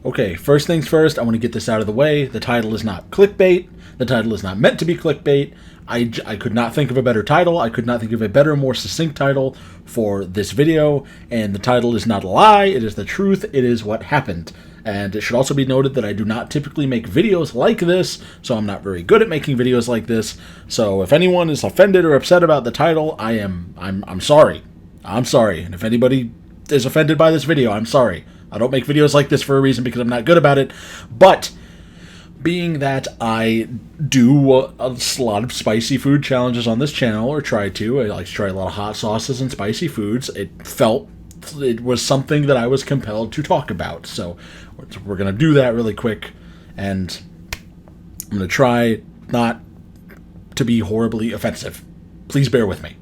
Okay, first things first, I want to get this out of the way. The title is not clickbait. The title is not meant to be clickbait. I could not think of a better title. I could not think of a better, more succinct title for this video. And the title is not a lie. It is the truth. It is what happened. And it should also be noted that I do not typically make videos like this, so I'm not very good at making videos like this. So if anyone is offended or upset about the title, I'm sorry. I'm sorry. And if anybody is offended by this video, I'm sorry. I don't make videos like this for a reason because I'm not good about it. But being that I do a lot of spicy food challenges on this channel, or try to, I like to try a lot of hot sauces and spicy foods, it was something that I was compelled to talk about. So we're going to do that really quick, and I'm going to try not to be horribly offensive. Please bear with me.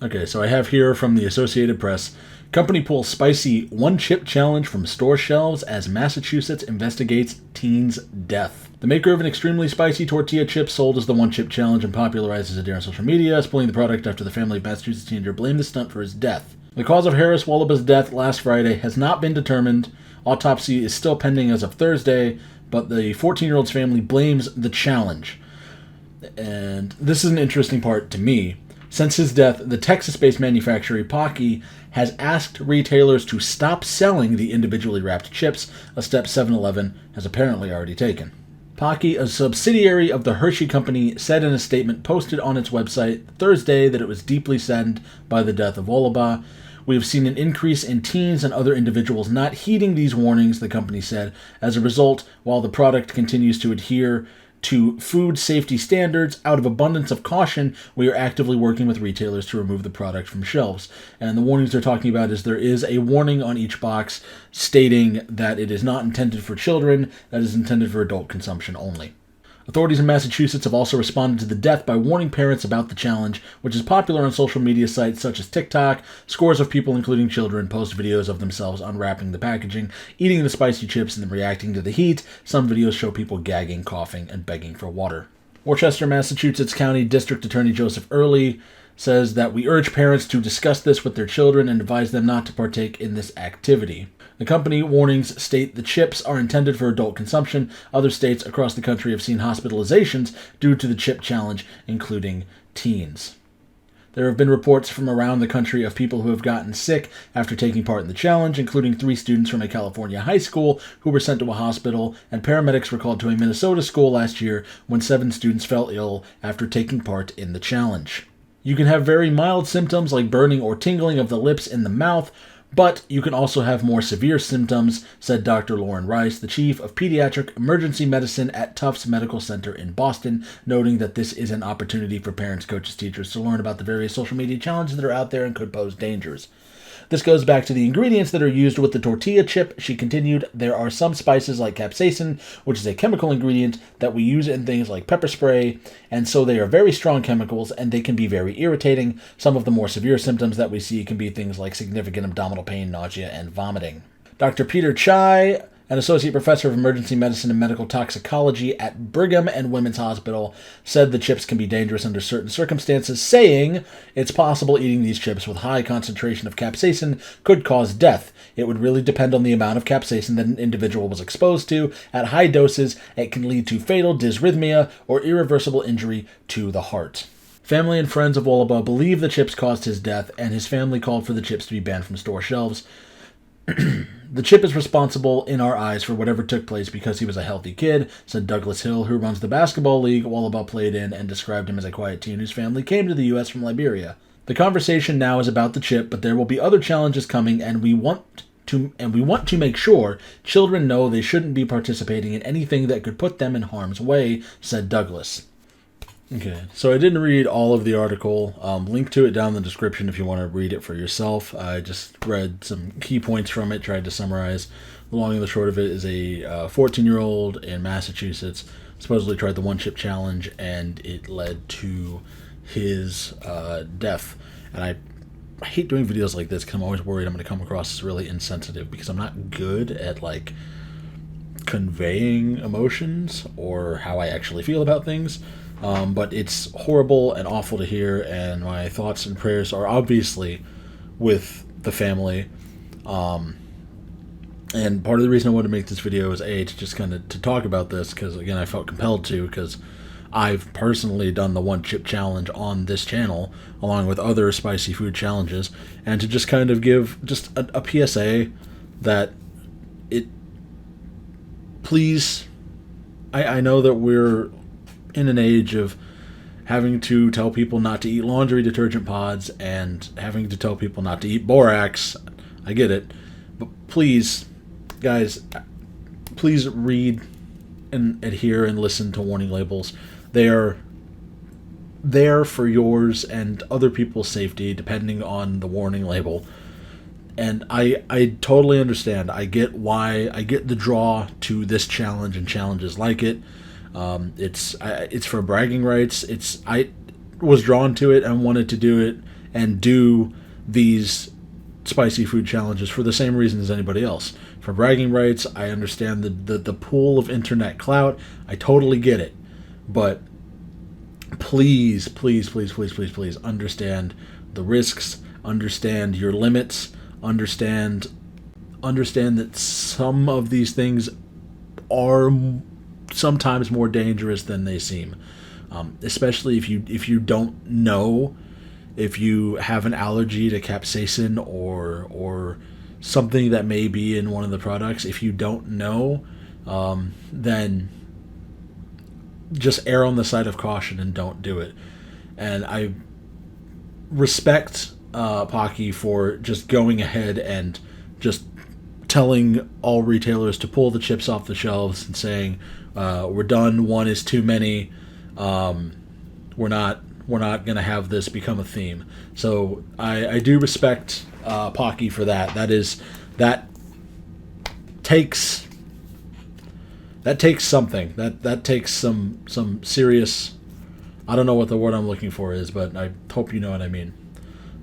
Okay, so I have here from the Associated Press: company pulls spicy one-chip challenge from store shelves as Massachusetts investigates teen's death. The maker of an extremely spicy tortilla chip sold as the one-chip challenge and popularizes it on social media is pulling the product after the family of Massachusetts teenager blamed the stunt for his death. The cause of Harris Wallaba's death last Friday has not been determined. Autopsy is still pending as of Thursday, but the 14-year-old's family blames the challenge. And this is an interesting part to me. Since his death, the Texas-based manufacturer Paqui has asked retailers to stop selling the individually wrapped chips, a step 7-Eleven has apparently already taken. Paqui, a subsidiary of the Hershey Company, said in a statement posted on its website Thursday that it was deeply saddened by the death of Wolaba. We have seen an increase in teens and other individuals not heeding these warnings, the company said. As a result, while the product continues to adhere to food safety standards, out of abundance of caution, we are actively working with retailers to remove the product from shelves. And the warnings they're talking about is there is a warning on each box stating that it is not intended for children, that is intended for adult consumption only. Authorities in Massachusetts have also responded to the death by warning parents about the challenge, which is popular on social media sites such as TikTok. Scores of people, including children, post videos of themselves unwrapping the packaging, eating the spicy chips, and then reacting to the heat. Some videos show people gagging, coughing, and begging for water. Worcester, Massachusetts County District Attorney Joseph Early says that we urge parents to discuss this with their children and advise them not to partake in this activity. The company warnings state the chips are intended for adult consumption. Other states across the country have seen hospitalizations due to the chip challenge, including teens. There have been reports from around the country of people who have gotten sick after taking part in the challenge, including 3 students from a California high school who were sent to a hospital, and paramedics were called to a Minnesota school last year when 7 students fell ill after taking part in the challenge. You can have very mild symptoms like burning or tingling of the lips and the mouth, but you can also have more severe symptoms, said Dr. Lauren Rice, the chief of pediatric emergency medicine at Tufts Medical Center in Boston, noting that this is an opportunity for parents, coaches, teachers to learn about the various social media challenges that are out there and could pose dangers. This goes back to the ingredients that are used with the tortilla chip. She continued, there are some spices like capsaicin, which is a chemical ingredient that we use in things like pepper spray, and so they are very strong chemicals and they can be very irritating. Some of the more severe symptoms that we see can be things like significant abdominal pain, nausea, and vomiting. Dr. Peter Chai, an associate professor of emergency medicine and medical toxicology at Brigham and Women's Hospital, said the chips can be dangerous under certain circumstances, saying it's possible eating these chips with high concentration of capsaicin could cause death. It would really depend on the amount of capsaicin that an individual was exposed to. At high doses, it can lead to fatal dysrhythmia or irreversible injury to the heart. Family and friends of Wolaba believe the chips caused his death, and his family called for the chips to be banned from store shelves. The chip is responsible in our eyes for whatever took place because he was a healthy kid, said Douglas Hill, who runs the basketball league Wolaba played in, and described him as a quiet teen whose family came to the U.S. from Liberia. The conversation now is about the chip, but there will be other challenges coming, and we want to make sure children know they shouldn't be participating in anything that could put them in harm's way, said Douglas. Okay, so I didn't read all of the article. Link to it down in the description if you want to read it for yourself. I just read some key points from it, tried to summarize. The long and the short of it is a 14-year-old in Massachusetts supposedly tried the one-chip challenge, and it led to his death. And I hate doing videos like this because I'm always worried I'm going to come across as really insensitive because I'm not good at, conveying emotions or how I actually feel about things. But it's horrible and awful to hear, and my thoughts and prayers are obviously with the family. And part of the reason I wanted to make this video is to just kind of to talk about this, because again I felt compelled to, because I've personally done the one chip challenge on this channel along with other spicy food challenges, and to just kind of give just a PSA that it please, I know that we're in an age of having to tell people not to eat laundry detergent pods and having to tell people not to eat borax. I get it, but please, guys, please read and adhere and listen to warning labels. They are there for yours and other people's safety, depending on the warning label. And I totally understand. I get the draw to this challenge and challenges like it. It's for bragging rights. I was drawn to it and wanted to do it and do these spicy food challenges for the same reason as anybody else. For bragging rights, I understand the pool of internet clout. I totally get it. But please, please, please, please, please, please understand the risks, understand your limits, understand that some of these things are sometimes more dangerous than they seem. Especially if you don't know if you have an allergy to capsaicin or something that may be in one of the products. If you don't know, then just err on the side of caution and don't do it. And I respect Paqui for just going ahead and just telling all retailers to pull the chips off the shelves and saying, we're done, one is too many, we're not going to have this become a theme. So I do respect Paqui for that. That takes something. That takes some serious, I don't know what the word I'm looking for is, but I hope you know what I mean.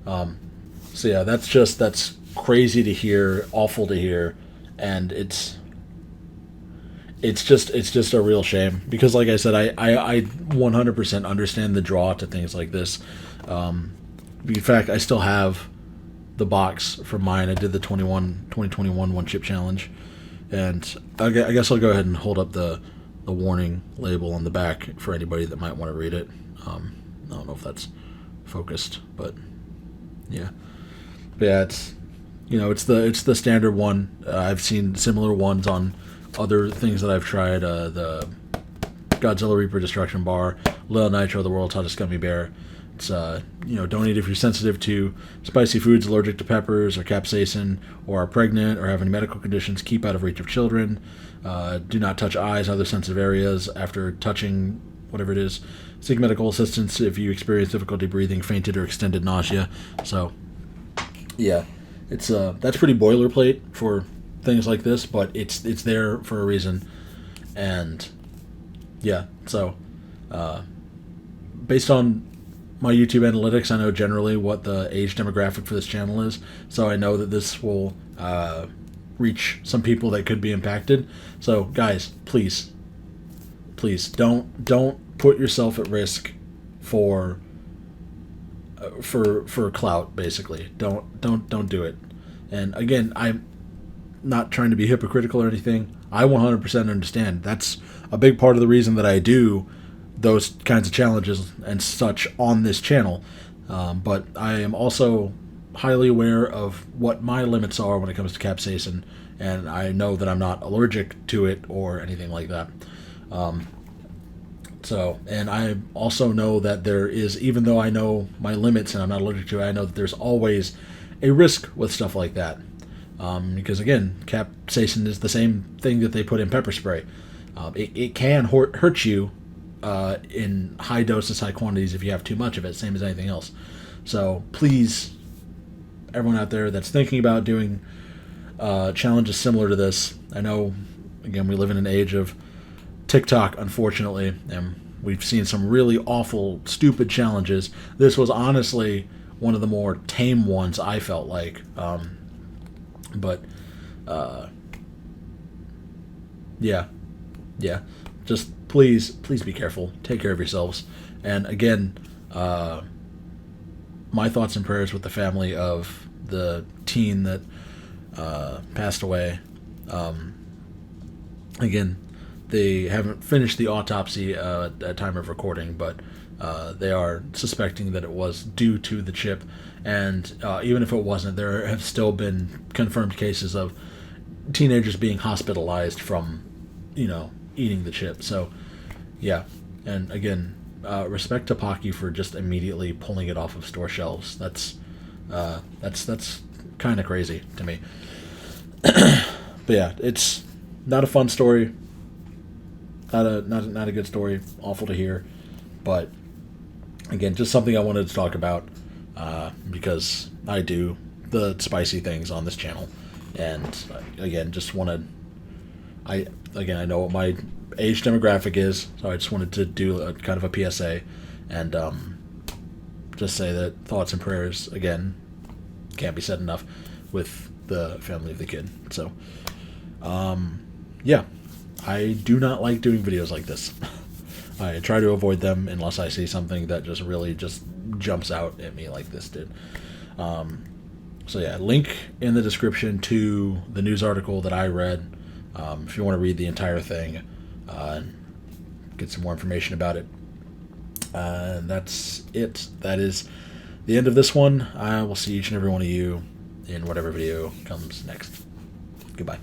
So yeah, that's crazy to hear, awful to hear, and it's just a real shame, because like I said, I 100% understand the draw to things like this. In fact, I still have the box from mine. I did the 2021 one chip challenge, and I guess I'll go ahead and hold up the warning label on the back for anybody that might want to read it. I don't know if that's focused, but yeah. But yeah, it's the standard one. I've seen similar ones on other things that I've tried. The Godzilla Reaper Destruction Bar, Lil Nitro, the World's Hottest Gummy Bear. It's don't eat if you're sensitive to spicy foods, allergic to peppers or capsaicin, or are pregnant or have any medical conditions. Keep out of reach of children. Do not touch eyes, other sensitive areas after touching whatever it is. Seek medical assistance if you experience difficulty breathing, fainted, or extended nausea. So yeah, it's that's pretty boilerplate for things like this, but it's there for a reason. And yeah, so based on my YouTube analytics, I know generally what the age demographic for this channel is, so I know that this will reach some people that could be impacted. So guys, please don't put yourself at risk for clout. Basically, don't do it. And again, I'm not trying to be hypocritical or anything. I 100% understand. That's a big part of the reason that I do those kinds of challenges and such on this channel. But I am also highly aware of what my limits are when it comes to capsaicin, and I know that I'm not allergic to it or anything like that. And I also know that there is, even though I know my limits and I'm not allergic to it, I know that there's always a risk with stuff like that. Because again, capsaicin is the same thing that they put in pepper spray. It can hurt you in high doses, high quantities if you have too much of it, same as anything else. So please, everyone out there that's thinking about doing challenges similar to this, I know, again, we live in an age of TikTok, unfortunately, and we've seen some really awful, stupid challenges. This was honestly one of the more tame ones, I felt like. Yeah. Just please be careful. Take care of yourselves. And again, my thoughts and prayers with the family of the teen that passed away. Again, they haven't finished the autopsy at time of recording, but they are suspecting that it was due to the chip. And even if it wasn't, there have still been confirmed cases of teenagers being hospitalized from, eating the chip. So, yeah. And again, respect to Paqui for just immediately pulling it off of store shelves. That's kind of crazy to me. But yeah, it's not a fun story. Not a good story. Awful to hear. But again, just something I wanted to talk about because I do the spicy things on this channel, and again, just wanted. I know what my age demographic is, so I just wanted to do a kind of a PSA, and just say that thoughts and prayers again can't be said enough with the family of the kid. So, yeah, I do not like doing videos like this. I try to avoid them unless I see something that just really just jumps out at me like this did. So yeah, link in the description to the news article that I read. If you want to read the entire thing and get some more information about it. And that's it. That is the end of this one. I will see each and every one of you in whatever video comes next. Goodbye.